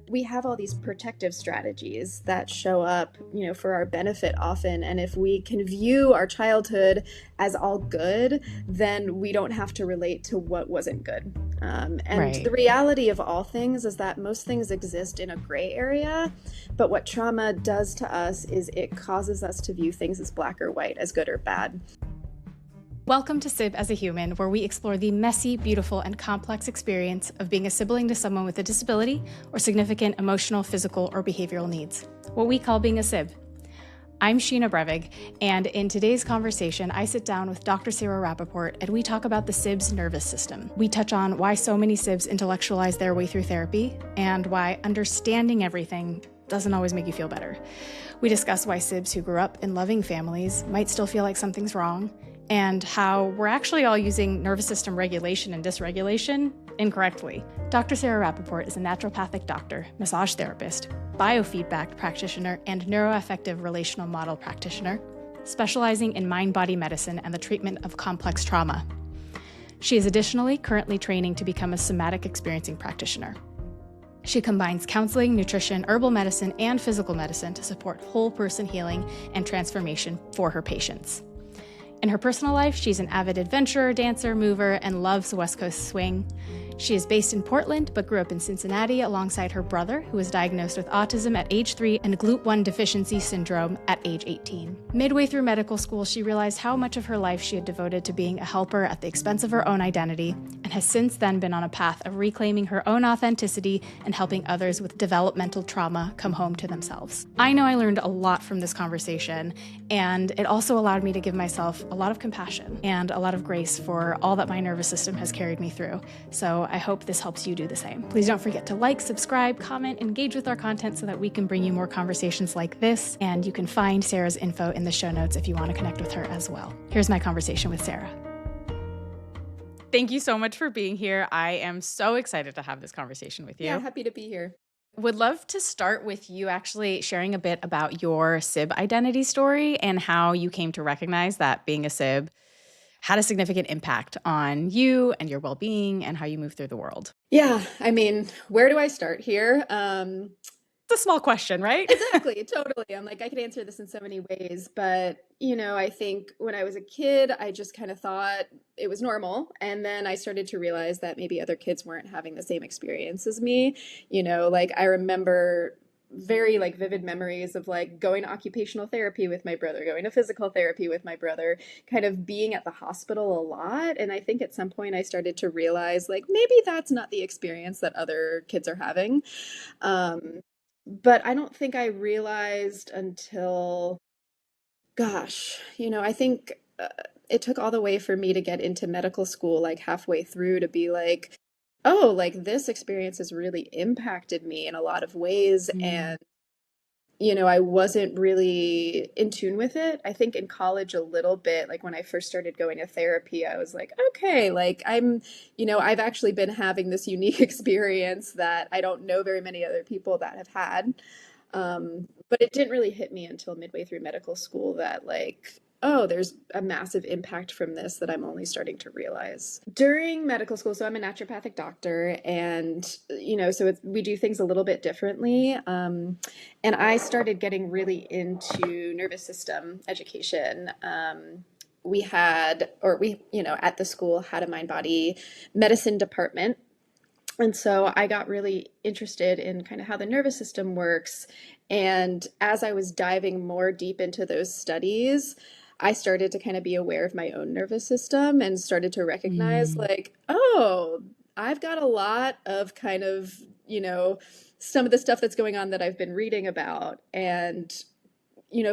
we have all these protective strategies that show up, for our benefit often. And if we can view our childhood as all good, then we don't have to relate to what wasn't good. And Right. the reality of all things is that most things exist in a gray area. But what trauma does to us is it causes us to view things as black or white, as good or bad. Welcome to Sib as a Human, where we explore the messy, beautiful, and complex experience of being a sibling to someone with a disability or significant emotional, physical, or behavioral needs, what we call being a Sib. I'm Sheena Brevig, and in today's conversation, I sit down with Dr. Sara Rapaport and we talk about the Sibs nervous system. We touch on why so many Sibs intellectualize their way through therapy and why understanding everything doesn't always make you feel better. We discuss why Sibs who grew up in loving families might still feel like something's wrong, and how we're actually all using nervous system regulation and dysregulation incorrectly. Dr. Sara Rapaport is a naturopathic doctor, massage therapist, biofeedback practitioner, and neuroaffective relational model practitioner, specializing in mind-body medicine and the treatment of complex trauma. She is additionally currently training to become a somatic experiencing practitioner. She combines counseling, nutrition, herbal medicine, and physical medicine to support whole person healing and transformation for her patients. In her personal life, she's an avid adventurer, dancer, mover, and loves West Coast swing. She is based in Portland, but grew up in Cincinnati alongside her brother, who was diagnosed with autism at age 3 and GLUT1 deficiency syndrome at age 18. Midway through medical school, she realized how much of her life she had devoted to being a helper at the expense of her own identity, and has since then been on a path of reclaiming her own authenticity and helping others with developmental trauma come home to themselves. I know I learned a lot from this conversation, and it also allowed me to give myself a lot of compassion and a lot of grace for all that my nervous system has carried me through. So I hope this helps you do the same. Please don't forget to like, subscribe, comment, engage with our content so that we can bring you more conversations like this. And you can find Sara's info in the show notes if you want to connect with her as well. Here's my conversation with Sara. Thank you so much for being here. I am so excited to have this conversation with you. Yeah, happy to be here. Would love to start with you actually sharing a bit about your Sib identity story and how you came to recognize that being a Sib had a significant impact on you and your well-being and how you move through the world. Yeah, I mean, where do I start here? It's a small question, right? Exactly, totally. I'm like, I could answer this in so many ways, but I think when I was a kid, I just kind of thought it was normal. And then I started to realize that maybe other kids weren't having the same experience as me. Like I remember very like vivid memories of like going to occupational therapy with my brother, going to physical therapy with my brother, kind of being at the hospital a lot. And I think at some point I started to realize like maybe that's not the experience that other kids are having. But I don't think I realized until, gosh, I think it took all the way for me to get into medical school, like halfway through, to be like, oh, like this experience has really impacted me in a lot of ways. And I wasn't really in tune with it. I think in college a little bit, like when I first started going to therapy, I was like, okay, like I've actually been having this unique experience that I don't know very many other people that have had. But it didn't really hit me until midway through medical school that like, oh, there's a massive impact from this that I'm only starting to realize. During medical school, so I'm a naturopathic doctor, and so we do things a little bit differently. And I started getting really into nervous system education. We had, or we, at the school had a mind body medicine department. And so I got really interested in kind of how the nervous system works. And as I was diving more deep into those studies, I started to kind of be aware of my own nervous system and started to recognize like, oh, I've got a lot of kind of, some of the stuff that's going on that I've been reading about. And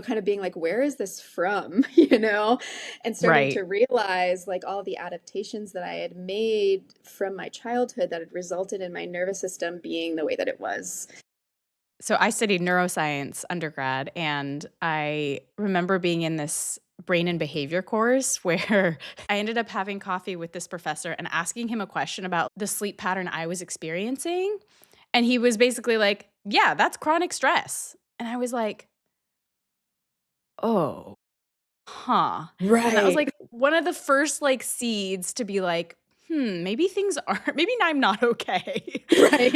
kind of being like, where is this from, and starting to realize like all the adaptations that I had made from my childhood that had resulted in my nervous system being the way that it was. So I studied neuroscience undergrad, and I remember being in this brain and behavior course where I ended up having coffee with this professor and asking him a question about the sleep pattern I was experiencing. And he was basically like, yeah, that's chronic stress. And I was like, oh, huh. And that was Right. like one of the first like seeds to be like, maybe things are, maybe I'm not okay. Right.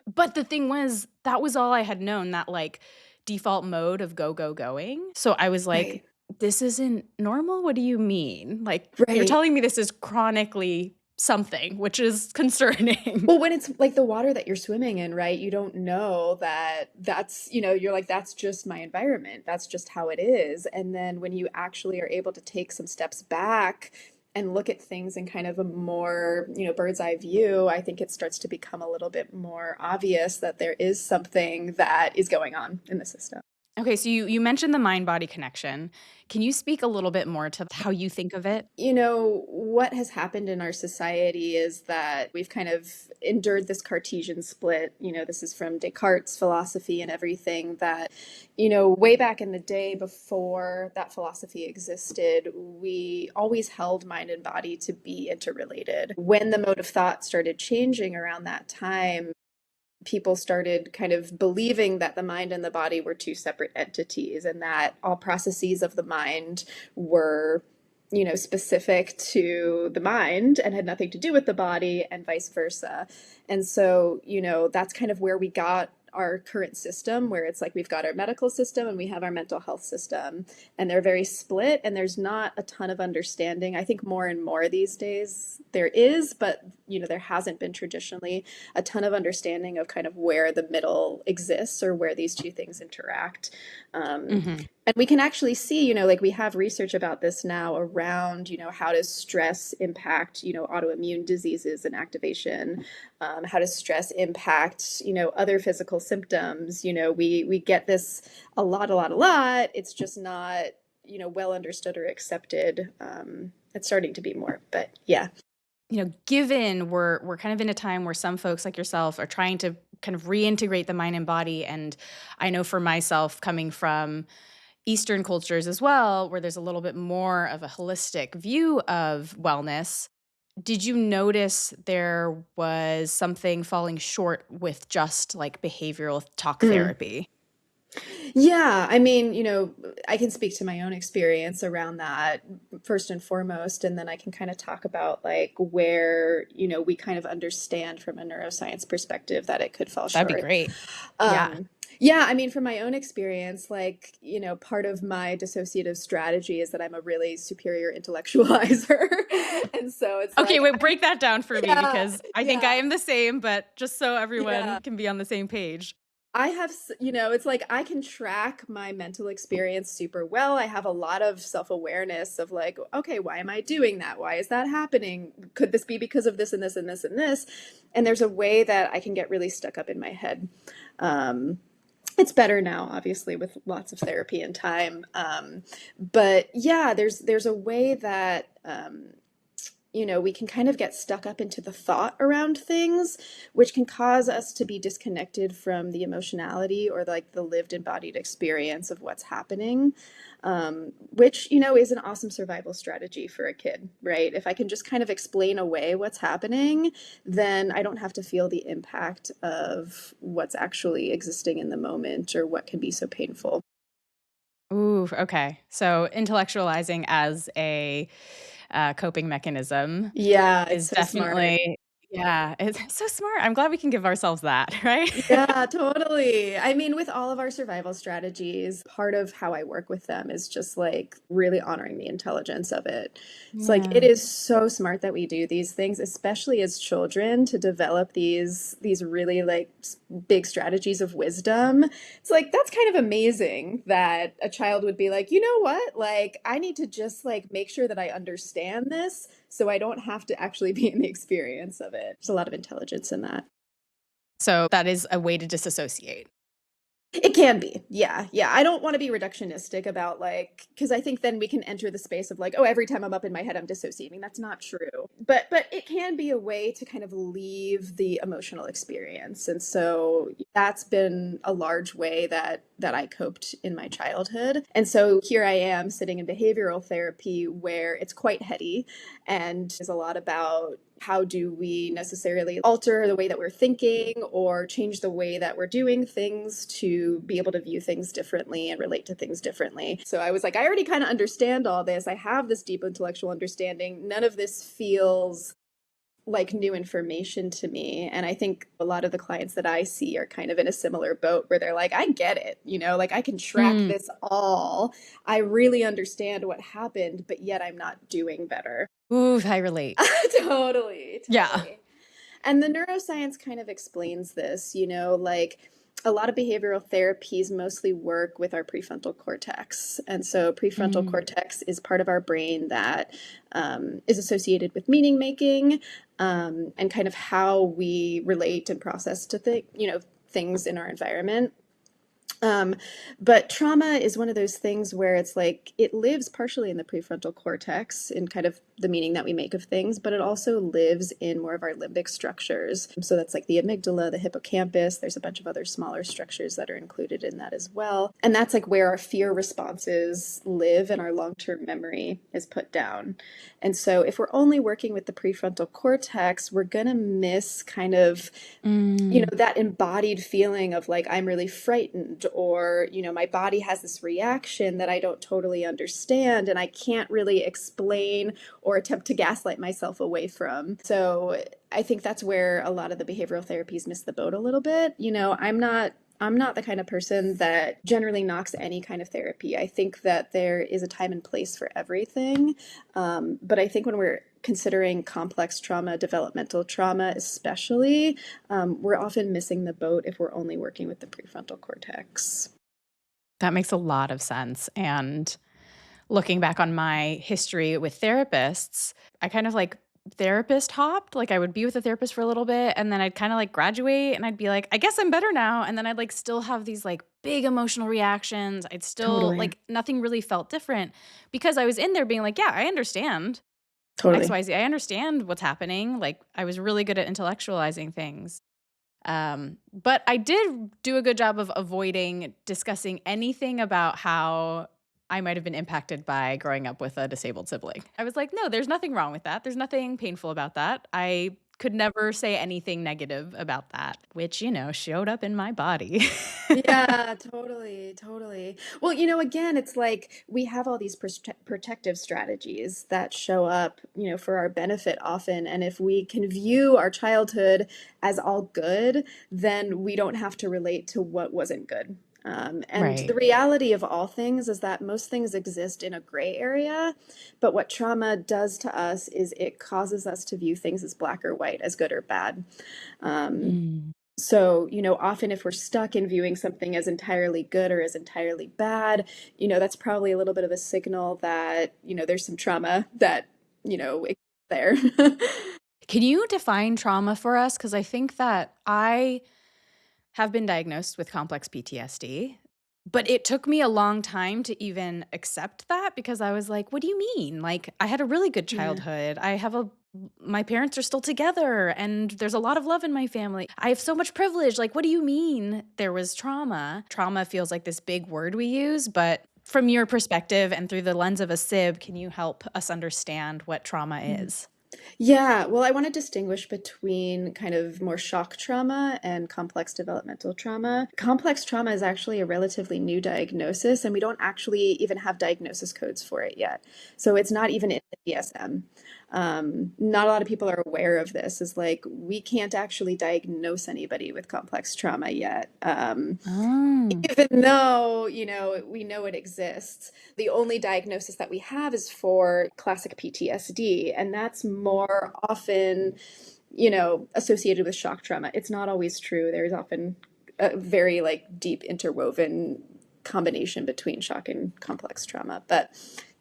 But the thing was, that was all I had known, that like default mode of go, go, going. So I was like, Right. this isn't normal. What do you mean? Like, you're Right. telling me this is chronically something, which is concerning. Well, when it's like the water that you're swimming in, right? You don't know that that's, you're like, that's just my environment. That's just how it is. And then when you actually are able to take some steps back and look at things in kind of a more, bird's eye view, I think it starts to become a little bit more obvious that there is something that is going on in the system. Okay, so you mentioned the mind body connection. Can you speak a little bit more to how you think of it? What has happened in our society is that we've kind of endured this Cartesian split. This is from Descartes' philosophy and everything that, way back in the day before that philosophy existed, we always held mind and body to be interrelated. When the mode of thought started changing around that time, people started kind of believing that the mind and the body were two separate entities and that all processes of the mind were specific to the mind and had nothing to do with the body and vice versa. And so that's kind of where we got our current system, where it's like we've got our medical system and we have our mental health system, and they're very split, and there's not a ton of understanding. I think more and more these days there is, but there hasn't been traditionally a ton of understanding of kind of where the middle exists or where these two things interact. Hmm. And we can actually see, like we have research about this now around, how does stress impact, autoimmune diseases and activation? How does stress impact, other physical symptoms? We get this a lot. It's just not, well understood or accepted. It's starting to be more, but yeah. Given we're kind of in a time where some folks like yourself are trying to kind of reintegrate the mind and body, and I know for myself, coming from Eastern cultures as well, where there's a little bit more of a holistic view of wellness, did you notice there was something falling short with just like behavioral talk Mm. therapy? Yeah, I mean, I can speak to my own experience around that first and foremost, and then I can kind of talk about like where, we kind of understand from a neuroscience perspective that it could fall That'd be short. great. Yeah. Um, yeah, I mean, from my own experience, like, part of my dissociative strategy is that I'm a really superior intellectualizer. And so it's Okay, like, wait, break that down for me, yeah, because I think I yeah, am the same, but just so yeah. everyone can be on the same page. I have, it's like I can track my mental experience super well. I have a lot of self-awareness of like, okay, why am I doing that? Why is that happening? Could this be because of this and this and this and this? And there's a way that I can get really stuck up in my head. Um, it's better now, obviously, with lots of therapy and time. But yeah, there's a way that we can kind of get stuck up into the thought around things, which can cause us to be disconnected from the emotionality or like the lived embodied experience of what's happening, which, is an awesome survival strategy for a kid, right? If I can just kind of explain away what's happening, then I don't have to feel the impact of what's actually existing in the moment or what can be so painful. Ooh, okay. So intellectualizing as a coping mechanism Yeah, it's is so smart. definitely, yeah, it's so smart. I'm glad we can give ourselves that, right? Yeah, totally. I mean, with all of our survival strategies, part of how I work with them is just like really honoring the intelligence of it. It's like it Yeah. is so smart that we do these things, especially as children, to develop these really like big strategies of wisdom. It's like that's kind of amazing that a child would be like, you know what? Like I need to just like make sure that I understand this so I don't have to actually be in the experience of it. There's a lot of intelligence in that. So that is a way to disassociate. It can be. Yeah. Yeah. I don't want to be reductionistic about like because I think then we can enter the space of like, oh, every time I'm up in my head, I'm dissociating. That's not true. But it can be a way to kind of leave the emotional experience. And so that's been a large way that I coped in my childhood. And so here I am sitting in behavioral therapy where it's quite heady and is a lot about how do we necessarily alter the way that we're thinking or change the way that we're doing things to be able to view things differently and relate to things differently. So I was like, I already kind of understand all this. I have this deep intellectual understanding. None of this feels like new information to me. And I think a lot of the clients that I see are kind of in a similar boat where they're like, I get it, like I can track Mm. this all. I really understand what happened, but yet I'm not doing better. Ooh, I relate. Totally, Yeah. totally. And the neuroscience kind of explains this, like a lot of behavioral therapies mostly work with our prefrontal cortex. And so, prefrontal Mm. cortex is part of our brain that is associated with meaning making and kind of how we relate and process to things in our environment. Um, but trauma is one of those things where it's like it lives partially in the prefrontal cortex in kind of the meaning that we make of things, but it also lives in more of our limbic structures. So that's like the amygdala, the hippocampus. There's a bunch of other smaller structures that are included in that as well. And that's like where our fear responses live and our long-term memory is put down. And so if we're only working with the prefrontal cortex, we're going to miss kind of Mm. that embodied feeling of like, I'm really frightened, or, my body has this reaction that I don't totally understand, and I can't really explain or attempt to gaslight myself away from. So I think that's where a lot of the behavioral therapies miss the boat a little bit. I'm not the kind of person that generally knocks any kind of therapy. I think that there is a time and place for everything. But I think when we're considering complex trauma, developmental trauma especially, we're often missing the boat if we're only working with the prefrontal cortex. That makes a lot of sense. And looking back on my history with therapists, I kind of like therapist hopped. Like I would be with a therapist for a little bit and then I'd kind of like graduate and I'd be like, I guess I'm better now. And then I'd like still have these like big emotional reactions. I'd still Totally. like nothing really felt different because I was in there being like, yeah, I understand Totally. XYZ. I understand what's happening. Like I was really good at intellectualizing things. But I did do a good job of avoiding discussing anything about how I might have been impacted by growing up with a disabled sibling. I was like, no, there's nothing wrong with that. There's nothing painful about that. I could never say anything negative about that, which, showed up in my body. Yeah, totally, totally. Well, again, it's like we have all these protective strategies that show up, for our benefit often. And if we can view our childhood as all good, then we don't have to relate to what wasn't good. And the Right. reality of all things is that most things exist in a gray area. But what trauma does to us is it causes us to view things as black or white, as good or bad. Um, Mm. so, often if we're stuck in viewing something as entirely good or as entirely bad, that's probably a little bit of a signal that, there's some trauma that, exists there. Can you define trauma for us? Because I think that I have been diagnosed with complex PTSD, but it took me a long time to even accept that because I was like, what do you mean? Like, I had a really good Yeah. childhood. My parents are still together and there's a lot of love in my family. I have so much privilege. Like, what do you mean there was trauma? Trauma feels like this big word we use, but from your perspective and through the lens of a SIB, can you help us understand what trauma is? Yeah, well, I want to distinguish between kind of more shock trauma and complex developmental trauma. Complex trauma is actually a relatively new diagnosis, and we don't actually even have diagnosis codes for it yet. So it's not even in the DSM. Not a lot of people are aware of this. Is like we can't actually diagnose anybody with complex trauma yet. Oh. Even though, we know it exists, the only diagnosis that we have is for classic PTSD, and that's more often, associated with shock trauma. It's not always true. There's often a very like deep interwoven combination between shock and complex trauma. But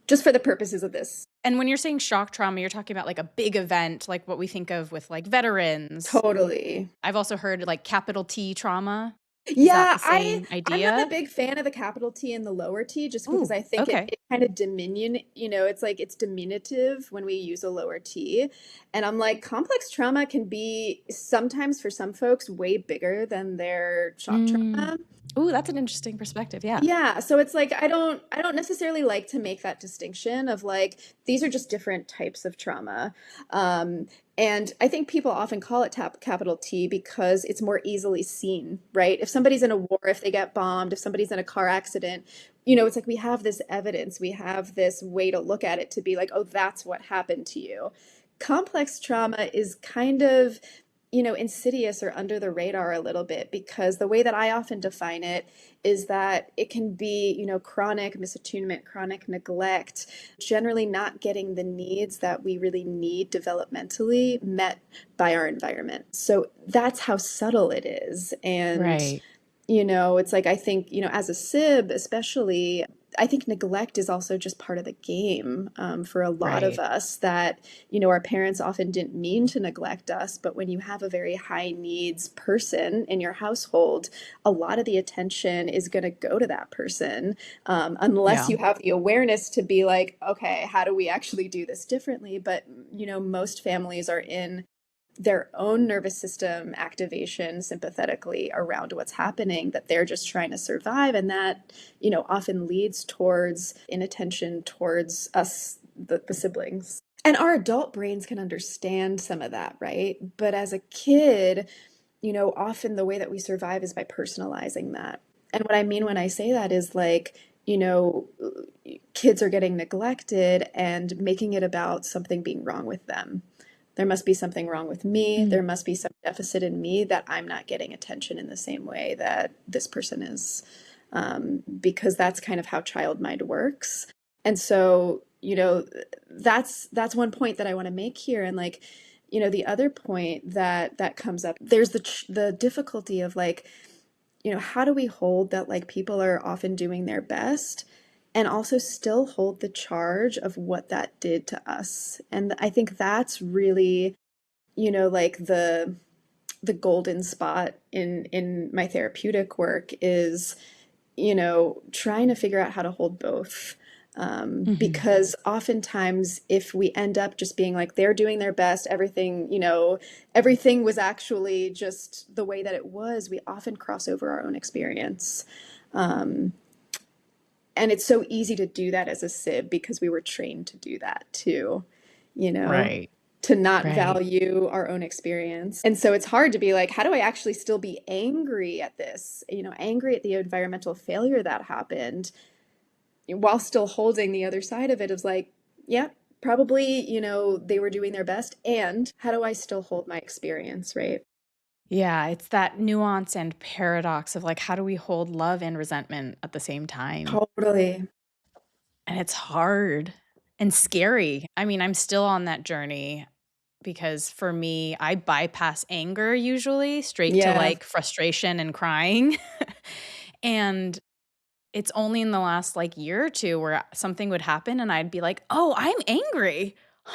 just for the purposes of this, And when you're saying shock trauma, you're talking about like a big event, like what we think of with like veterans. totally. I've also heard like capital T trauma. Is that Yeah, the same I'm not a idea? big fan of the capital T and the lower T just because Ooh, I think it, okay. it kind of it's like it's diminutive when we use a lower T. And I'm like, complex trauma can be sometimes for some folks way bigger than their shock Mm. trauma. Ooh, that's an interesting perspective. Yeah. Yeah, so it's like I don't necessarily like to make that distinction of like these are just different types of trauma. Um, and I think people often call it capital T because it's more easily seen, right? If somebody's in a war, if they get bombed, if somebody's in a car accident, it's like we have this evidence, we have this way to look at it to be like, oh, that's what happened to you. Complex trauma is kind of, insidious or under the radar a little bit because the way that I often define it is that it can be, chronic misattunement, chronic neglect, generally not getting the needs that we really need developmentally met by our environment. So that's how subtle it is. And Right. it's like I think, as a sib, especially, I think neglect is also just part of the game for a lot of Right. us that, our parents often didn't mean to neglect us. But when you have a very high needs person in your household, a lot of the attention is going to go to that person unless Yeah. you have the awareness to be like, okay, how do we actually do this differently? But, most families are in their own nervous system activation sympathetically around what's happening, that they're just trying to survive. And that, often leads towards inattention towards us, the siblings. And our adult brains can understand some of that, right? But as a kid, often the way that we survive is by personalizing that. And what I mean when I say that is like, you know, kids are getting neglected and making it about something being wrong with them. There must be something wrong with me. Mm. There must be some deficit in me that I'm not getting attention in the same way that this person is, because that's kind of how child mind works. And so, that's one point that I want to make here. And like, the other point that comes up, there's the difficulty of like, how do we hold that like people are often doing their best and also still hold the charge of what that did to us? And I think that's really, like the golden spot in my therapeutic work is, trying to figure out how to hold both. Hmm. Because oftentimes if we end up just being like they're doing their best, everything was actually just the way that it was, we often cross over our own experience. Um, and it's so easy to do that as a sib because we were trained to do that too, you know, Right. to not Right. value our own experience. And so it's hard to be like, how do I actually still be angry at this, angry at the environmental failure that happened while still holding the other side of it of like, yeah, probably, they were doing their best. And how do I still hold my experience, right? Yeah, it's that nuance and paradox of like, how do we hold love and resentment at the same time? Totally. And it's hard and scary. I mean, I'm still on that journey because for me, I bypass anger usually straight to Yeah, like frustration and crying. And it's only in the last like year or two where something would happen and I'd be like, "Oh, I'm angry.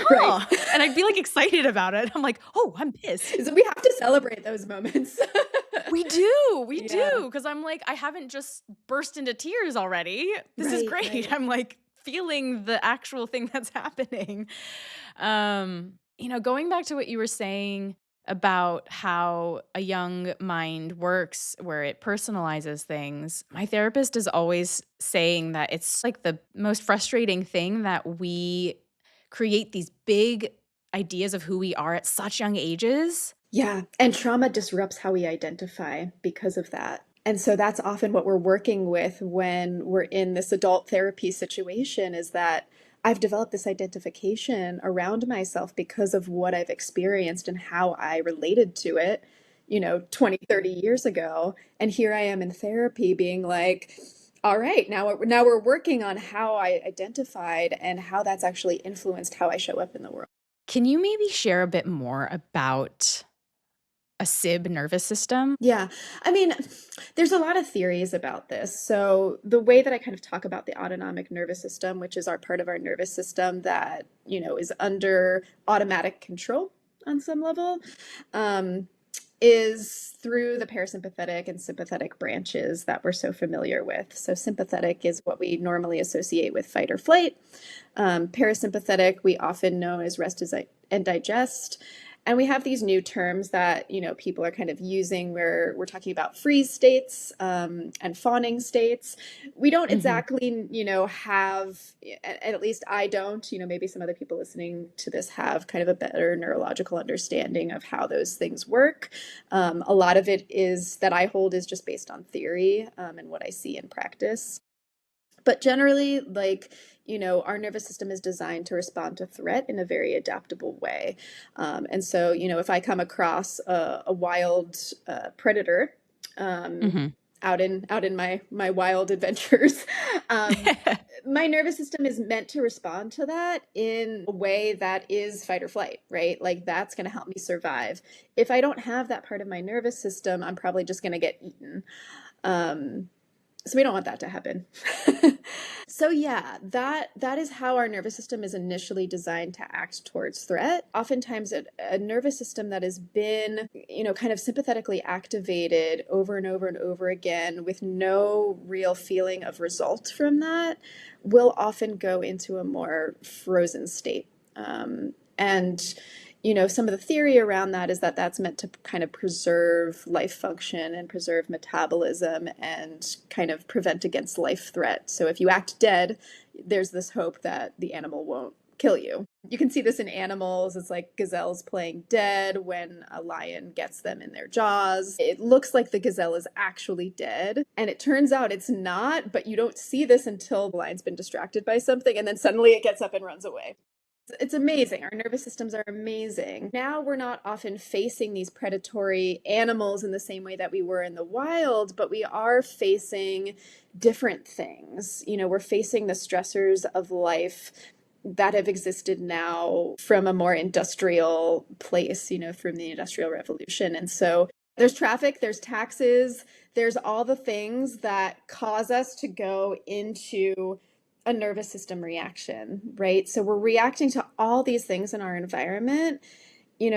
right. Huh." And I'd be like excited about it. I'm like, "Oh, I'm pissed." So we have to celebrate those moments. We do, Yeah, because I'm like, I haven't just burst into tears already. This is right, great. right. I'm like feeling the actual thing that's happening. Going back to what you were saying about how a young mind works, where it personalizes things, my therapist is always saying that it's like the most frustrating thing that we create these big ideas of who we are at such young ages. Yeah, and trauma disrupts how we identify because of that. And so that's often what we're working with when we're in this adult therapy situation is that I've developed this identification around myself because of what I've experienced and how I related to it, 20, 30 years ago. And here I am in therapy being like, all right, now we're working on how I identified and how that's actually influenced how I show up in the world. Can you maybe share a bit more about a SIB nervous system? Yeah. I mean, there's a lot of theories about this. So, the way that I kind of talk about the autonomic nervous system, which is our part of our nervous system that, is under automatic control on some level, um, is through the parasympathetic and sympathetic branches that we're so familiar with. So, sympathetic is what we normally associate with fight or flight. Parasympathetic, we often know as rest and digest. And we have these new terms that, people are kind of using where we're talking about freeze states and fawning states. We don't Mhm. exactly, have, and at least I don't, maybe some other people listening to this have kind of a better neurological understanding of how those things work. A lot of it is that I hold is just based on theory and what I see in practice. But generally, like, our nervous system is designed to respond to threat in a very adaptable way. And so, if I come across a wild predator, um, Hmm. out in my wild adventures, my nervous system is meant to respond to that in a way that is fight or flight, right? Like that's going to help me survive. If I don't have that part of my nervous system, I'm probably just going to get eaten. Um, so we don't want that to happen. So yeah, that is how our nervous system is initially designed to act towards threat. Oftentimes a nervous system that has been, kind of sympathetically activated over and over and over again with no real feeling of result from that will often go into a more frozen state. And some of the theory around that is that that's meant to kind of preserve life function and preserve metabolism and kind of prevent against life threat. So if you act dead, there's this hope that the animal won't kill you. You can see this in animals. It's like gazelles playing dead when a lion gets them in their jaws. It looks like the gazelle is actually dead, and it turns out it's not, but you don't see this until the lion's been distracted by something, and then suddenly it gets up and runs away. It's amazing. Our nervous systems are amazing. Now we're not often facing these predatory animals in the same way that we were in the wild, but we are facing different things. We're facing the stressors of life that have existed now from a more industrial place, from the Industrial Revolution. And so there's traffic, there's taxes, there's all the things that cause us to go into a nervous system reaction, right? So we're reacting to all these things in our environment.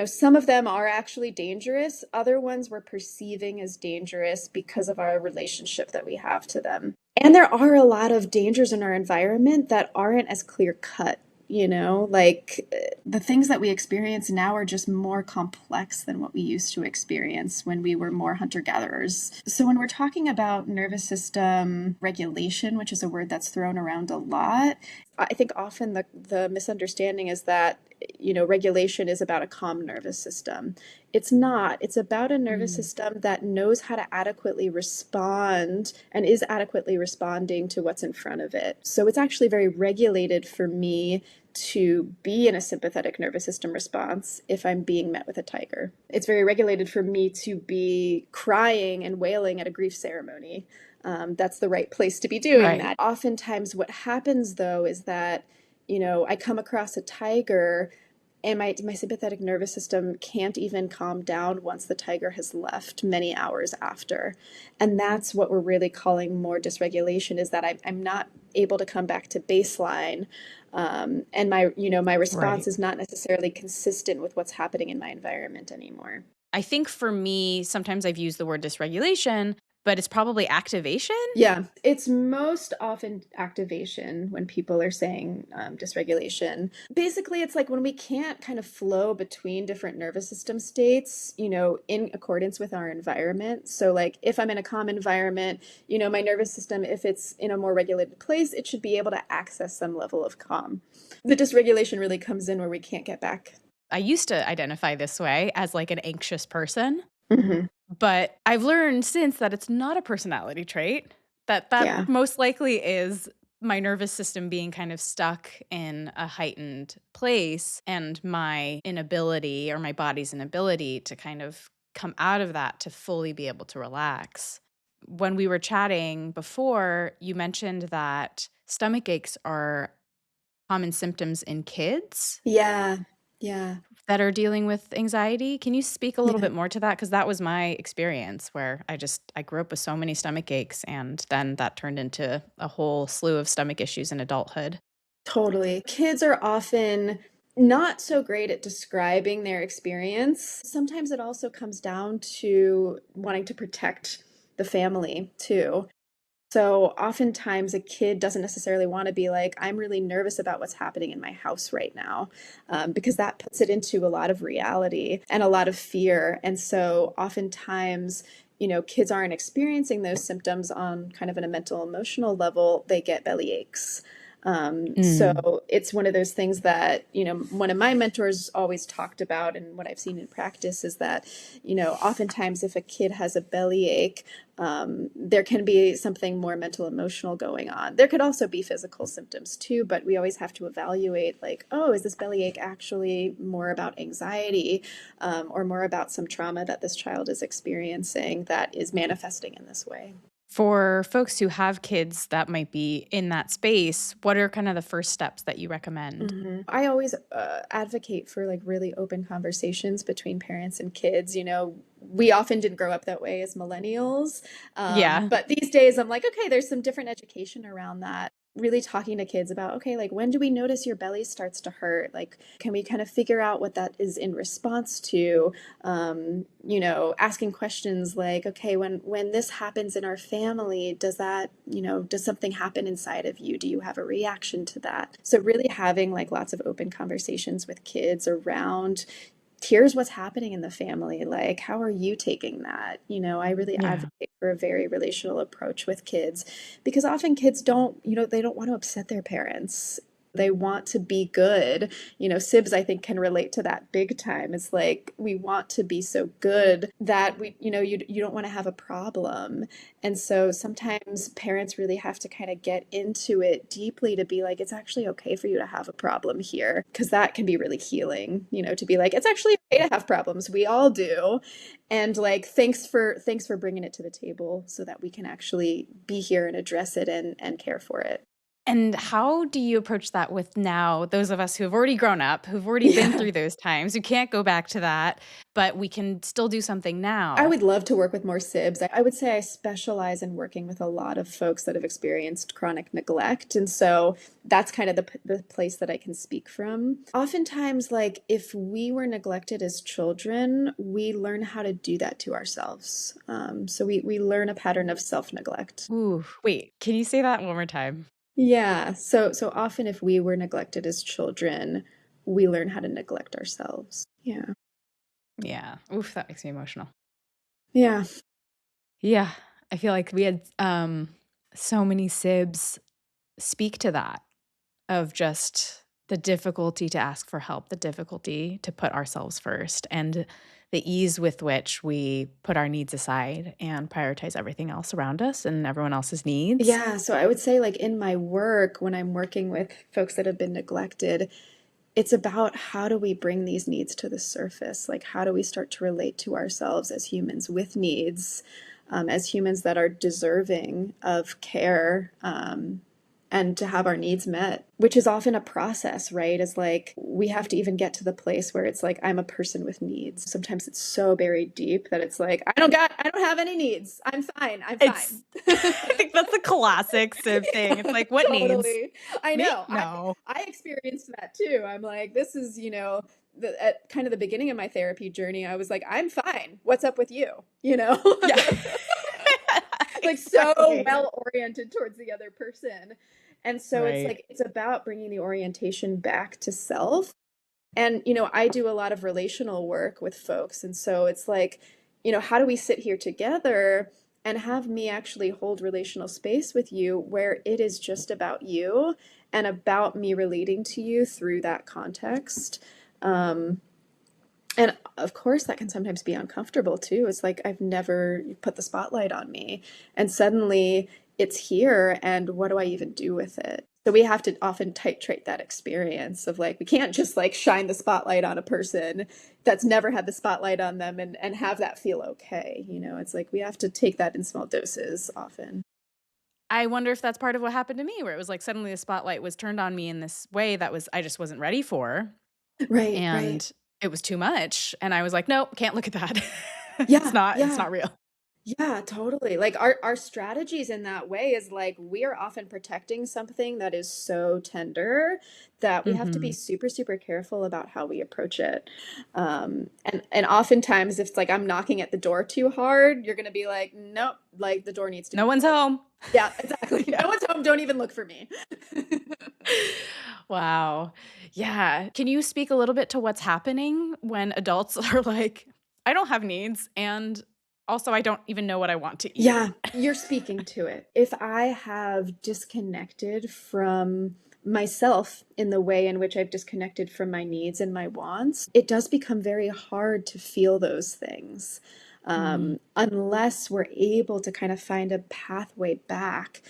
Some of them are actually dangerous. Other ones we're perceiving as dangerous because of our relationship that we have to them. And there are a lot of dangers in our environment that aren't as clear cut. Like the things that we experience now are just more complex than what we used to experience when we were more hunter-gatherers. So when we're talking about nervous system regulation, which is a word that's thrown around a lot, I think often the misunderstanding is that, regulation is about a calm nervous system. It's not. It's about a nervous system that knows how to adequately respond and is adequately responding to what's in front of it. So it's actually very regulated for me to be in a sympathetic nervous system response if I'm being met with a tiger. It's very regulated for me to be crying and wailing at a grief ceremony. That's the right place to be doing that. Oftentimes what happens though is that, I come across a tiger and my sympathetic nervous system can't even calm down once the tiger has left many hours after. And that's what we're really calling more dysregulation, is that I'm not able to come back to baseline. And my response is not necessarily consistent with what's happening in my environment anymore. I think for me, sometimes I've used the word dysregulation, but it's probably activation. Yeah, it's most often activation when people are saying dysregulation. Basically, it's like when we can't kind of flow between different nervous system states, in accordance with our environment. So like if I'm in a calm environment, my nervous system, if it's in a more regulated place, it should be able to access some level of calm. The dysregulation really comes in where we can't get back. I used to identify this way as like an anxious person. Mm-hmm. But I've learned since that it's not a personality trait, that Yeah. most likely is my nervous system being kind of stuck in a heightened place and my inability, or my body's inability, to kind of come out of that to fully be able to relax. When we were chatting before, you mentioned that stomach aches are common symptoms in kids Yeah. Yeah. that are dealing with anxiety. Can you speak a little Yeah. bit more to that? Because that was my experience, where I grew up with so many stomach aches, and then that turned into a whole slew of stomach issues in adulthood. Totally. Kids are often not so great at describing their experience. Sometimes it also comes down to wanting to protect the family too. So oftentimes a kid doesn't necessarily want to be like, I'm really nervous about what's happening in my house right now, because that puts it into a lot of reality and a lot of fear. And so oftentimes, kids aren't experiencing those symptoms on kind of a mental emotional level. They get belly aches. Mm. So it's one of those things that, one of my mentors always talked about, and what I've seen in practice is that, oftentimes if a kid has a belly ache, there can be something more mental emotional going on. There could also be physical symptoms too, but we always have to evaluate like, oh, is this belly ache actually more about anxiety, or more about some trauma that this child is experiencing that is manifesting in this way? For folks who have kids that might be in that space, what are kind of the first steps that you recommend? I always advocate for like really open conversations between parents and kids. We often didn't grow up that way as millennials. Yeah. But these days I'm like, okay, there's some different education around that. Really talking to kids about, okay, like when do we notice your belly starts to hurt? Like, can we kind of figure out what that is in response to? Asking questions like, okay, when this happens in our family, does that, does something happen inside of you? Do you have a reaction to that? So really having like lots of open conversations with kids around, here's what's happening in the family. Like, how are you taking that? I really Yeah. advocate for a very relational approach with kids, because often kids don't, they don't want to upset their parents. They want to be good. Sibs, I think, can relate to that big time. It's like we want to be so good that you don't want to have a problem. And so sometimes parents really have to kind of get into it deeply to be like, it's actually okay for you to have a problem here, because that can be really healing, to be like, it's actually okay to have problems. We all do. And like, thanks for bringing it to the table so that we can actually be here and address it and care for it. And how do you approach that with now those of us who have already grown up, who've already been Yeah. through those times, who can't go back to that, but we can still do something I now? would love to work with more SIBs. I would say I specialize in working with a lot of folks that have experienced chronic neglect. And so that's kind of the place that I can speak from. Oftentimes, like if we were neglected as children, we learn how to do that to ourselves. So we learn a pattern of self-neglect. Ooh, wait, can you say that one more time? Yeah. So often if we were neglected as children, we learn how to neglect ourselves. Yeah. Yeah. Oof, that makes me emotional. Yeah. Yeah. I feel like we had so many sibs speak to that of just the difficulty to ask for help, the difficulty to put ourselves first, and the ease with which we put our needs aside and prioritize everything else around us and everyone else's needs. Yeah, so I would say like in my work, when I'm working with folks that have been neglected, it's about how do we bring these needs to the surface? Like, how do we start to relate to ourselves as humans with needs, as humans that are deserving of care, and to have our needs met, which is often a process, right? Is like we have to even get to the place where it's like, I'm a person with needs. Sometimes it's so buried deep that it's like, I don't have any needs. I'm fine. I'm It's fine. I think that's a classic sib thing. It's Yeah, like, what needs? totally. I Me? know. No. I experienced that too. I'm like, this is, at kind of the beginning of my therapy journey, I was like, I'm fine. What's up with you? Yeah. Like so Exactly. well oriented towards the other person. And so it's Right. like, it's about bringing the orientation back to self. And, I do a lot of relational work with folks. And so it's like, how do we sit here together and have me actually hold relational space with you where it is just about you and about me relating to you through that context? Um, and of course, that can sometimes be uncomfortable too. It's like, I've never put the spotlight on me. And suddenly it's here. And what do I even do with it? So we have to often titrate that experience of like, we can't just like shine the spotlight on a person that's never had the spotlight on them and have that feel okay. It's like we have to take that in small doses often. I wonder if that's part of what happened to me, where it was like suddenly the spotlight was turned on me in this way that was I just wasn't ready for. Right, right. And it was too much. And I was like, nope, can't look at that. Yeah, It's yeah. not real. Yeah, totally. Like our strategies in that way is like we are often protecting something that is so tender that we have to be Hmm. super, super careful about how we approach it. And oftentimes if it's like I'm knocking at the door too hard, you're gonna be like, nope, like the door needs to No be one's closed. home. Yeah, exactly. Yeah. No one's home, don't even look for me. Wow. Yeah. Can you speak a little bit to what's happening when adults are like, I don't have needs, and also I don't even know what I want to eat? Yeah, you're speaking to it. If I have disconnected from myself in the way in which I've disconnected from my needs and my wants, it does become very hard to feel those things. Unless we're able to kind of find a pathway back.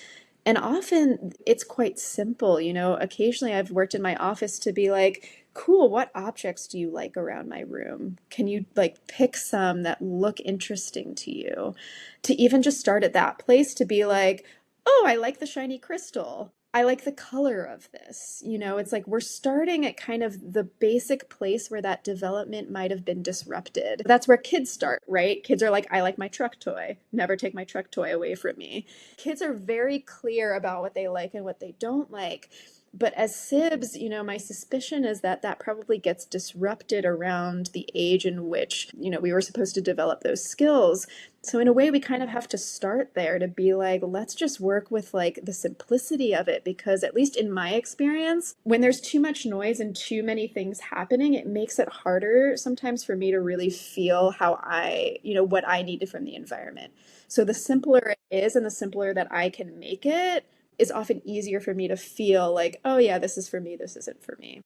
And often it's quite simple. Occasionally I've worked in my office to be like, cool, what objects do you like around my room? Can you like pick some that look interesting to you? To even just start at that place to be like, oh, I like the shiny crystal. I like the color of this. It's like we're starting at kind of the basic place where that development might have been disrupted. That's where kids start, right? Kids are like, I like my truck toy. Never take my truck toy away from me. Kids are very clear about what they like and what they don't like. But as Sibs, my suspicion is that that probably gets disrupted around the age in which, we were supposed to develop those skills. So in a way, we kind of have to start there to be like, let's just work with like the simplicity of it, because at least in my experience, when there's too much noise and too many things happening, it makes it harder sometimes for me to really feel how what I needed from the environment. So the simpler it is and the simpler that I can make it is often easier for me to feel like, oh yeah, this is for me, this isn't for me.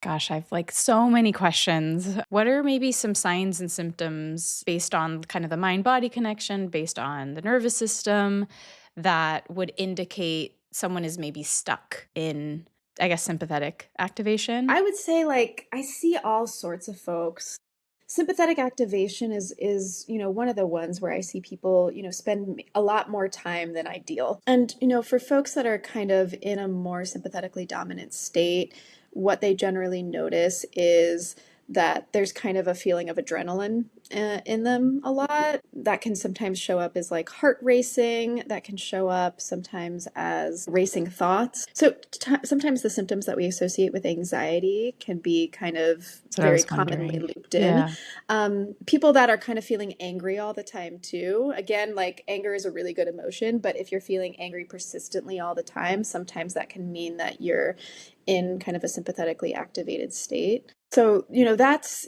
Gosh, I've like so many questions. What are maybe some signs and symptoms based on kind of the mind body connection, based on the nervous system, that would indicate someone is maybe stuck in, I guess, sympathetic activation? I would say like I see all sorts of folks. Sympathetic activation is one of the ones where I see people spend a lot more time than ideal. And for folks that are kind of in a more sympathetically dominant state, what they generally notice is that there's kind of a feeling of adrenaline in them a lot. That can sometimes show up as like heart racing. That can show up sometimes as racing thoughts. So sometimes the symptoms that we associate with anxiety can be kind of That's what I very was commonly wondering. looped in. Yeah. People that are kind of feeling angry all the time too. Again, like anger is a really good emotion, but if you're feeling angry persistently all the time, sometimes that can mean that you're in kind of a sympathetically activated state. So, that's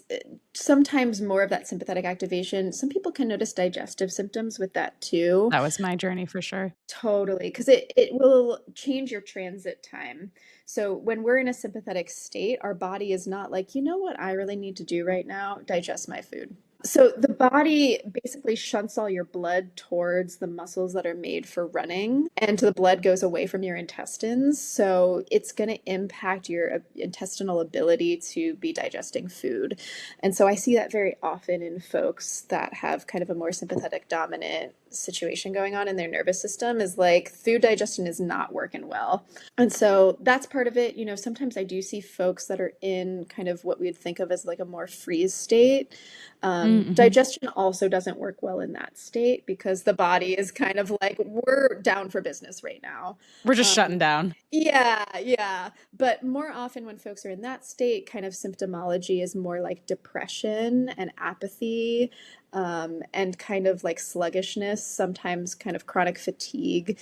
sometimes more of that sympathetic activation. Some people can notice digestive symptoms with that too. That was my journey for sure. Totally, because it will change your transit time. So when we're in a sympathetic state, our body is not like, you know what I really need to do right now? Digest my food. So the body basically shunts all your blood towards the muscles that are made for running, and the blood goes away from your intestines. So it's going to impact your intestinal ability to be digesting food. And so I see that very often in folks that have kind of a more sympathetic dominant situation going on in their nervous system, is like food digestion is not working well. And so that's part of it. Sometimes I do see folks that are in kind of what we'd think of as like a more freeze state. Mm-hmm. Digestion also doesn't work well in that state because the body is kind of like, we're down for business right now. We're just shutting Um, down. yeah, yeah. But more often when folks are in that state, kind of symptomology is more like depression and apathy, and kind of like sluggishness, sometimes kind of chronic fatigue,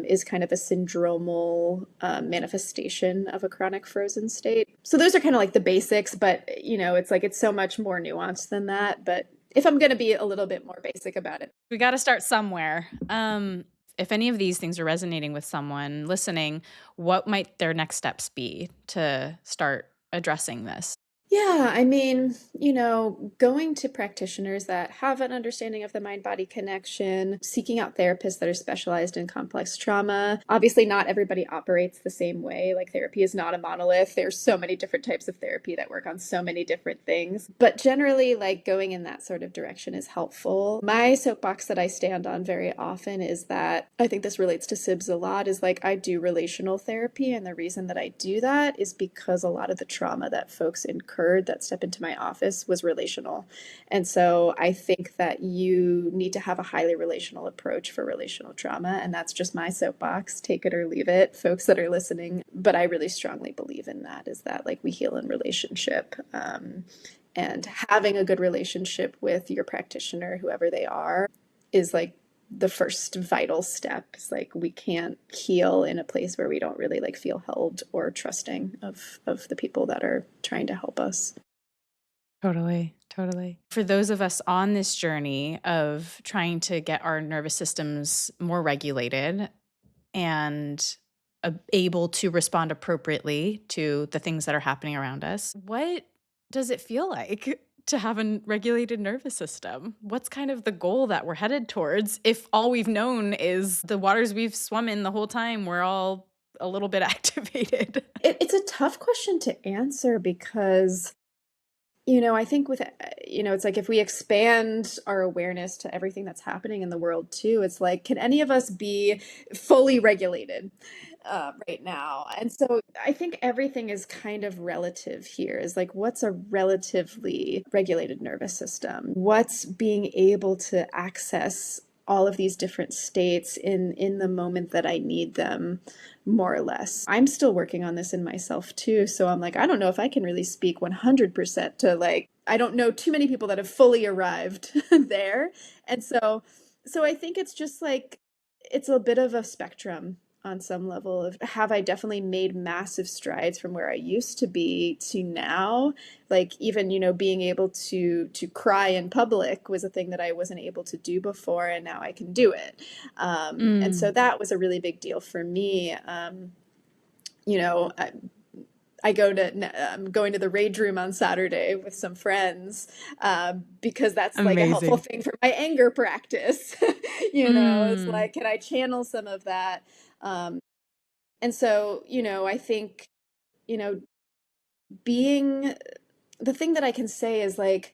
is kind of a syndromal manifestation of a chronic frozen state. So those are kind of like the basics, but it's like it's so much more nuanced than that. But if I'm going to be a little bit more basic about it. We got to start somewhere. If any of these things are resonating with someone listening, what might their next steps be to start addressing this? Yeah, I mean, going to practitioners that have an understanding of the mind-body connection, seeking out therapists that are specialized in complex trauma. Obviously, not everybody operates the same way. Like therapy is not a monolith. There's so many different types of therapy that work on so many different things. But generally, like going in that sort of direction is helpful. My soapbox that I stand on very often is that I think this relates to Sibs a lot, is like I do relational therapy. And the reason that I do that is because a lot of the trauma that folks incur that step into my office was relational. And so I think that you need to have a highly relational approach for relational trauma. And that's just my soapbox, take it or leave it, folks that are listening. But I really strongly believe in that, is that like we heal in relationship. And having a good relationship with your practitioner, whoever they are, is like the first vital step. It's like we can't heal in a place where we don't really like feel held or trusting of the people that are trying to help us. Totally, totally. For those of us on this journey of trying to get our nervous systems more regulated and able to respond appropriately to the things that are happening around us. What does it feel like to have a regulated nervous system? What's kind of the goal that we're headed towards if all we've known is the waters we've swum in the whole time, we're all a little bit activated? It's a tough question to answer because, I think with, it's like if we expand our awareness to everything that's happening in the world too, it's like, can any of us be fully regulated right now? And so I think everything is kind of relative here. Is like, what's a relatively regulated nervous system? What's being able to access all of these different states in the moment that I need them, more or less. I'm still working on this in myself too. So I'm like, I don't know if I can really speak 100% to like, I don't know too many people that have fully arrived there. And so I think it's just like, it's a bit of a spectrum on some level of have I definitely made massive strides from where I used to be to now. Like even, being able to cry in public was a thing that I wasn't able to do before, and now I can do it. And so that was a really big deal for me. You know, I I'm going to the rage room on Saturday with some friends because that's like a helpful Amazing. thing for my anger practice. It's Mm. like, can I channel some of that? And so, I think, you know, being the thing that I can say is like,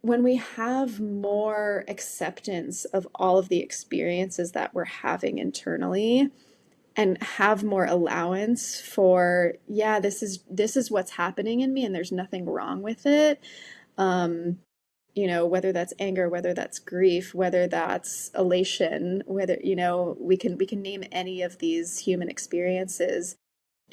when we have more acceptance of all of the experiences that we're having internally and have more allowance for, yeah, this is what's happening in me and there's nothing wrong with it. Um, whether that's anger, whether that's grief, whether that's elation, whether, we can name any of these human experiences.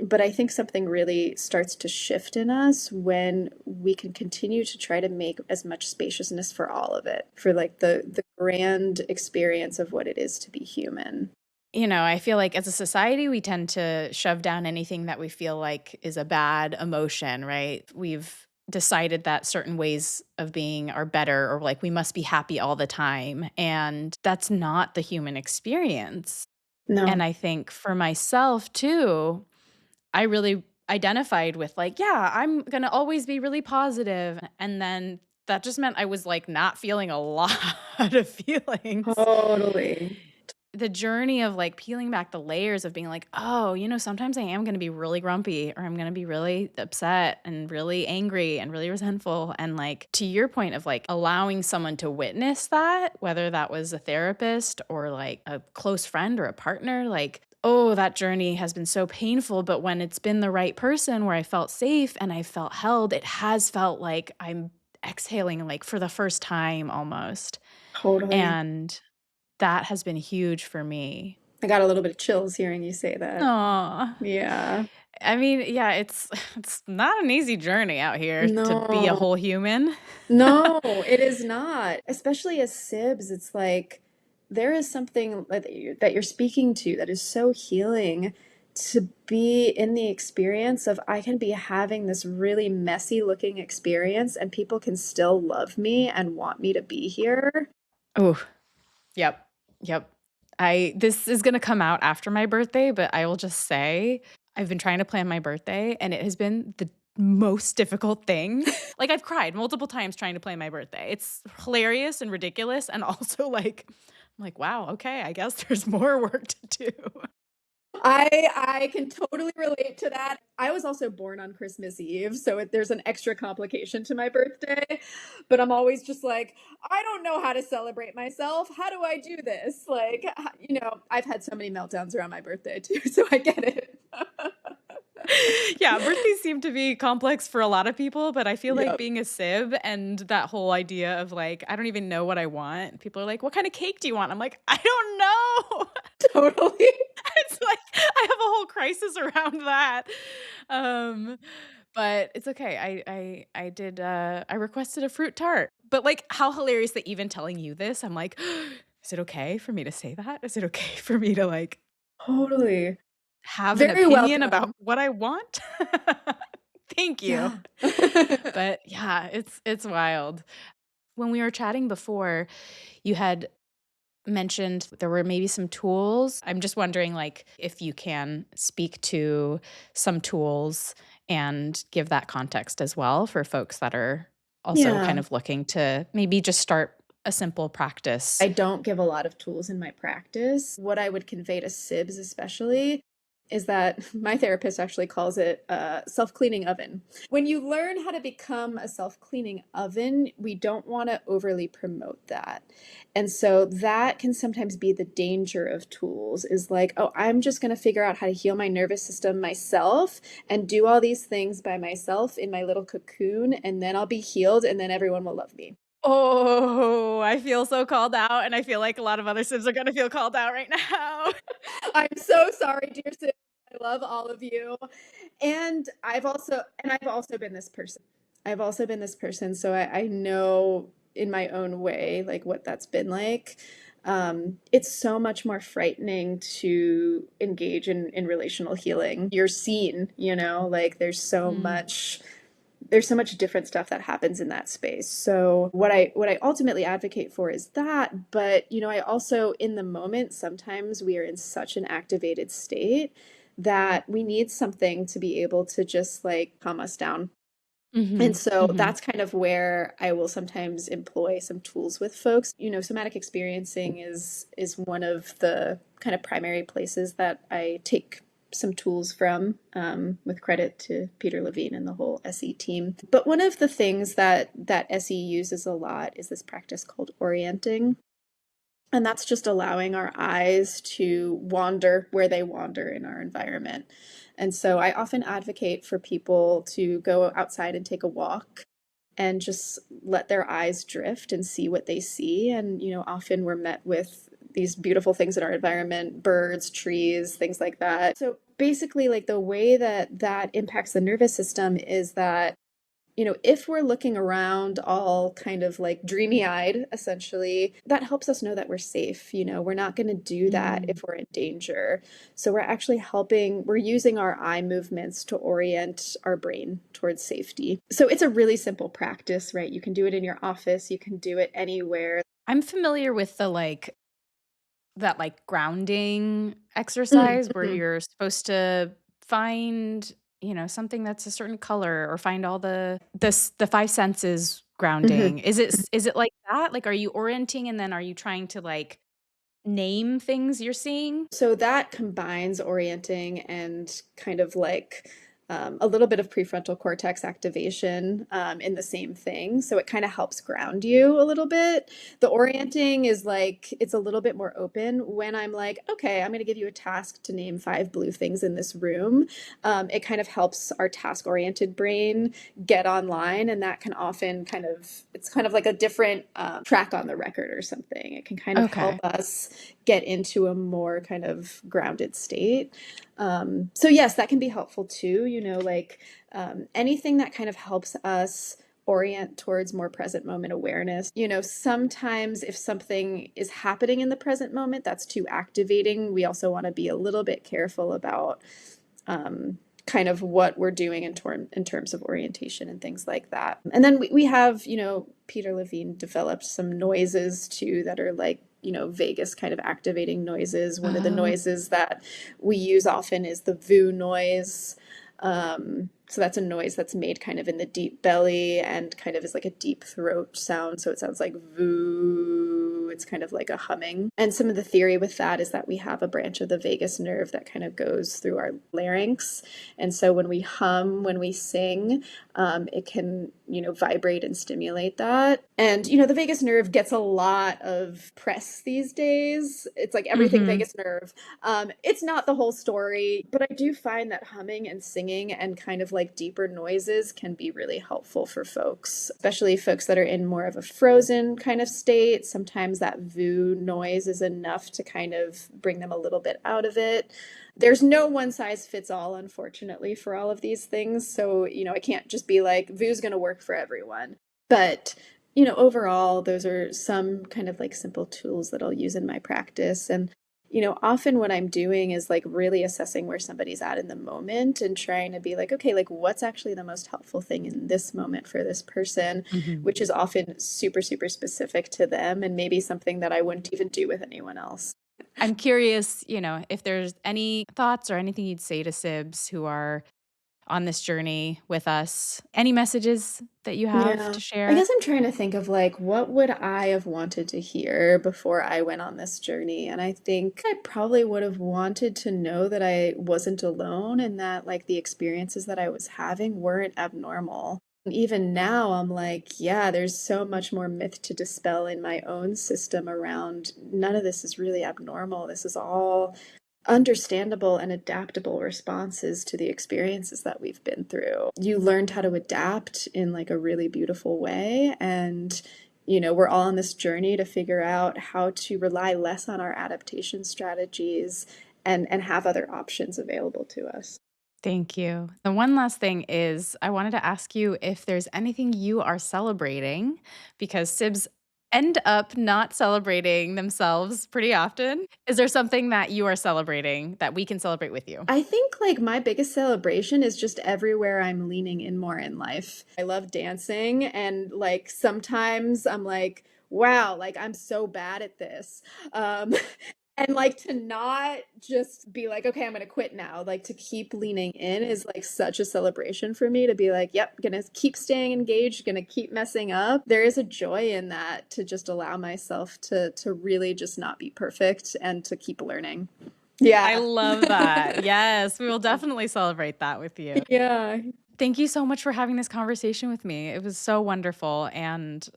But I think something really starts to shift in us when we can continue to try to make as much spaciousness for all of it, for like the grand experience of what it is to be human. I feel like as a society, we tend to shove down anything that we feel like is a bad emotion, right? We've decided that certain ways of being are better, or like we must be happy all the time. And that's not the human experience. And No. I think for myself too, I really identified with like, yeah, I'm going to always be really positive. And then that just meant I was like not feeling a lot of feelings. Totally. The journey of like peeling back the layers of being like, oh, sometimes I am going to be really grumpy, or I'm going to be really upset and really angry and really resentful. And like to your point of like allowing someone to witness that, whether that was a therapist or like a close friend or a partner, like, oh, that journey has been so painful. But when it's been the right person where I felt safe and I felt held, it has felt like I'm exhaling like for the first time almost. Totally. And that has been huge for me. I got a little bit of chills hearing you say that. Aw. Yeah. I mean, yeah, it's not an easy journey out here to be a No. whole human. No, it is not. Especially as Sibs, it's like there is something that you're speaking to that is so healing to be in the experience of I can be having this really messy looking experience and people can still love me and want me to be here. Oh, yep. Yep. This is gonna come out after my birthday, but I will just say I've been trying to plan my birthday and it has been the most difficult thing. Like I've cried multiple times trying to plan my birthday. It's hilarious and ridiculous and also like I'm like, wow, okay, I guess there's more work to do. I can totally relate to that. I was also born on Christmas Eve, so there's an extra complication to my birthday. But I'm always just like, I don't know how to celebrate myself. How do I do this? Like, I've had so many meltdowns around my birthday too, so I get it. Yeah, birthdays seem to be complex for a lot of people, but I feel like Yep, being a sib and that whole idea of like, I don't even know what I want. People are like, what kind of cake do you want? I'm like, I don't know. totally. It's like I have a whole crisis around that. Um, but it's okay. I requested a fruit tart. But like how hilarious that even telling you this, I'm like, is it okay for me to say that? Is it okay for me to like Totally. have an Very opinion about welcome. what I want? Thank you. Yeah. But yeah, it's wild. When we were chatting before, you had mentioned there were maybe some tools. I'm just wondering, like, if you can speak to some tools and give that context as well for folks that are also Yeah. kind of looking to maybe just start a simple I practice. don't give a lot of tools in my practice. What I would convey to Sibs, especially, is that my therapist actually calls it a self-cleaning oven. When you learn how to become a self-cleaning oven, we don't want to overly promote that. And so that can sometimes be the danger of tools is like, oh, I'm just going to figure out how to heal my nervous system myself and do all these things by myself in my little cocoon, and then I'll be healed and then everyone will love me. Oh, I feel so called out, and I feel like a lot of other Sibs are gonna feel called out right now. I'm so sorry, dear sis. I love all of you. I've also been this person. I've also been this person, so I know in my own way like what that's been like. It's so much more frightening to engage in relational healing. You're seen, like Mm, there's so much different stuff that happens in that space. So what I ultimately advocate for is that, but I also in the moment sometimes we are in such an activated state that we need something to be able to just like calm us down. And mhm, so mhm. that's kind of where I will sometimes employ some tools with folks. Somatic experiencing is one of the kind of primary places that I take some tools from, with credit to Peter Levine and the whole SE team. But one of the things that SE uses a lot is this practice called orienting. And that's just allowing our eyes to wander where they wander in our environment. And so I often advocate for people to go outside and take a walk and just let their eyes drift and see what they see. And, often we're met with these beautiful things in our environment, birds, trees, things like that. So basically, like the way that that impacts the nervous system is that if we're looking around all kind of like dreamy eyed, essentially, that helps us know that we're safe. We're not going to do that Mm. if we're in danger. So we're using our eye movements to orient our brain towards safety. So it's a really simple practice, right? You can do it in your office, you can do it anywhere. I'm familiar with that, like, grounding Mm, exercise where mhm, you're supposed to find, something that's a certain color or find all the 5 senses mhm. grounding. Is it like that? Like, are you orienting and then are you trying to, like, name things you're seeing? So that combines orienting and kind of like a little bit of prefrontal cortex activation in the same thing. So it kind of helps ground you a little bit. The orienting is like, it's a little bit more open when I'm like, okay, I'm going to give you a task to name 5 blue things in this room. It kind of helps our task oriented brain get online. And that can often it's kind of like a different track on the record or something. It can kind of help Okay. us get into a more kind of grounded state. So yes, that can be helpful too, like anything that kind of helps us orient towards more present moment awareness. Sometimes if something is happening in the present moment that's too activating, we also want to be a little bit careful about kind of what we're doing in terms of orientation and things like that. And then we have, Peter Levine developed some noises too that are like, vagus kind of activating noises. One of the Oh. noises that we use often is the VU noise. So that's a noise that's made kind of in the deep belly and kind of is like a deep throat sound. So it sounds like VU. It's kind of like a humming. And some of the theory with that is that we have a branch of the vagus nerve that kind of goes through our larynx. And so when we hum, when we sing, it can, vibrate and stimulate that. And, the vagus nerve gets a lot of press these days. It's like everything Mhm. vagus nerve. It's not the whole story, but I do find that humming and singing and kind of like deeper noises can be really helpful for folks, especially folks that are in more of a frozen kind of state. Sometimes that VU noise is enough to kind of bring them a little bit out of it. There's no one size fits all, unfortunately, for all of these things. So, I can't just be like, VU's going to work for everyone. But, overall, those are some kind of like simple tools that I'll use in my practice. And Often what I'm doing is like really assessing where somebody's at in the moment and trying to be like, okay, like what's actually the most helpful thing in this moment for this person, Mhm. which is often super, super specific to them and maybe something that I wouldn't even do with anyone else. I'm curious, if there's any thoughts or anything you'd say to Sibs who are on this journey with us. Any messages that you have Yeah. to I share? guess I'm trying to think of like what would I have wanted to hear before I went on this journey? And I think I probably would have wanted to know that I wasn't alone and that like the experiences that I was having weren't abnormal. And even now, I'm like, yeah, there's so much more myth to dispel in my own system around none of this is really abnormal. This is all understandable and adaptable responses to the experiences that we've been through. You learned how to adapt in like a really beautiful way. And, we're all on this journey to figure out how to rely less on our adaptation strategies and have other options available to us. Thank you. The one last thing is I wanted to ask you if there's anything you are celebrating because Sibs end up not celebrating themselves pretty often. Is there something that you are celebrating that we can celebrate with you? I think like my biggest celebration is just everywhere I'm leaning in more in life. I love dancing and like sometimes I'm like, wow, like I'm so bad at this. Um and like to not just be like, okay, I'm gonna quit now. Like to keep leaning in is like such a celebration for me to be like, yep, gonna keep staying engaged, gonna keep messing up. There is a joy in that to just allow myself to really just not be perfect and to keep learning. I Yeah. love that. Yes, we will definitely celebrate that with you. Yeah. Thank you so much for having this conversation with me. It was so wonderful, and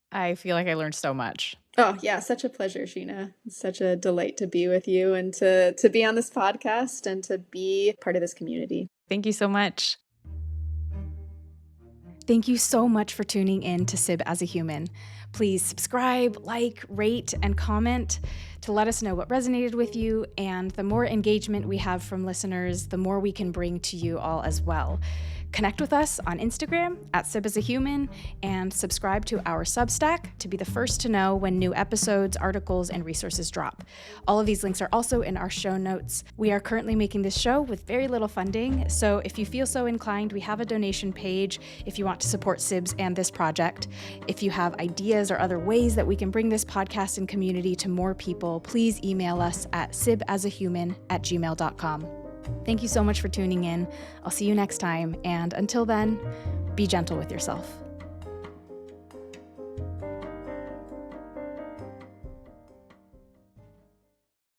I feel like I learned so much. Oh, yeah, such a pleasure, Sheena. It's such a delight to be with you and to be on this podcast and to be part of this community. Thank you so much. Thank you so much for tuning in to Sib as a Human. Please subscribe, like, rate, and comment to let us know what resonated with you. And the more engagement we have from listeners, the more we can bring to you all as well. Connect with us on Instagram at Sib as a Human and subscribe to our Substack to be the first to know when new episodes, articles, and resources drop. All of these links are also in our show notes. We are currently making this show with very little funding, so if you feel so inclined, we have a donation page if you want to support Sibs and this project. If you have ideas or other ways that we can bring this podcast and community to more people, please email us at sibasahuman@gmail.com. Thank you so much for tuning in. I'll see you next time, and until then, be gentle with yourself.